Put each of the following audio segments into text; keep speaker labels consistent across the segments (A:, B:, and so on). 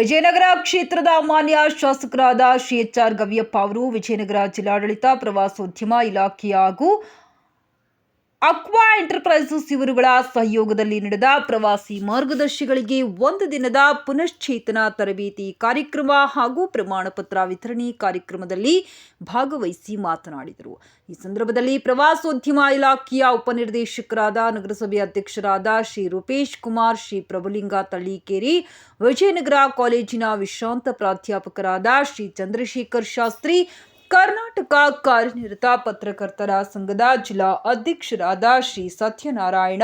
A: ವಿಜಯನಗರ ಕ್ಷೇತ್ರದ ಮಾನ್ಯ ಶಾಸಕರಾದ ಶ್ರೀ ಎಚ್.ಆರ್. ಗವಿಯಪ್ಪ ಅವರು ವಿಜಯನಗರ ಜಿಲ್ಲಾಡಳಿತ ಪ್ರವಾಸೋದ್ಯಮ ಇಲಾಖೆ ಹಾಗೂ ಅಕ್ವಾ ಎಂಟರ್ಪ್ರೈಸಸ್ ಇವರುಗಳ ಸಹಯೋಗದಲ್ಲಿ ನಡೆದ ಪ್ರವಾಸಿ ಮಾರ್ಗದರ್ಶಿಗಳಿಗೆ ಒಂದು ದಿನದ ಪುನಶ್ಚೇತನ ತರಬೇತಿ ಕಾರ್ಯಕ್ರಮ ಹಾಗೂ ಪ್ರಮಾಣ ಪತ್ರ ವಿತರಣೆ ಕಾರ್ಯಕ್ರಮದಲ್ಲಿ ಭಾಗವಹಿಸಿ ಮಾತನಾಡಿದರು. ಈ ಸಂದರ್ಭದಲ್ಲಿ ಪ್ರವಾಸೋದ್ಯಮ ಇಲಾಖೆಯ ಉಪನಿರ್ದೇಶಕರಾದ ನಗರಸಭೆ ಅಧ್ಯಕ್ಷರಾದ ಶ್ರೀ ರೂಪೇಶ್ ಕುಮಾರ್, ಶ್ರೀ ಪ್ರಭುಲಿಂಗ ತಳ್ಳಿಕೇರಿ, ವಿಜಯನಗರ ಕಾಲೇಜಿನ ವಿಶ್ರಾಂತ ಪ್ರಾಧ್ಯಾಪಕರಾದ ಶ್ರೀ ಚಂದ್ರಶೇಖರ್ ಶಾಸ್ತ್ರಿ, ಕರ್ನಾಟಕ ಕಾರ್ಯನಿರತ ಪತ್ರಕರ್ತರ ಸಂಘದ ಜಿಲ್ಲಾ ಅಧ್ಯಕ್ಷರಾದ ಶ್ರೀ ಸತ್ಯನಾರಾಯಣ,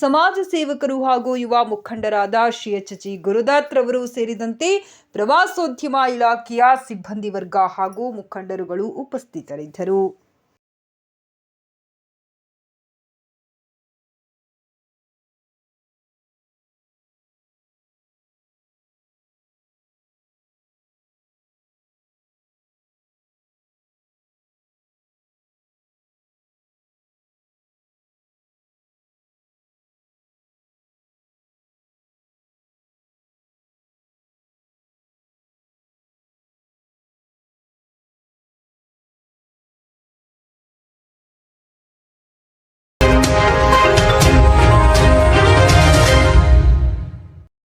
A: ಸಮಾಜ ಸೇವಕರು ಹಾಗೂ ಯುವ ಮುಖಂಡರಾದ ಶ್ರೀ ಎಚ್.ಜಿ. ಗುರುದತ್ ರವರು ಸೇರಿದಂತೆ ಪ್ರವಾಸೋದ್ಯಮ ಇಲಾಖೆಯ ಸಿಬ್ಬಂದಿ ವರ್ಗ ಹಾಗೂ ಮುಖಂಡರುಗಳು ಉಪಸ್ಥಿತರಿದ್ದರು.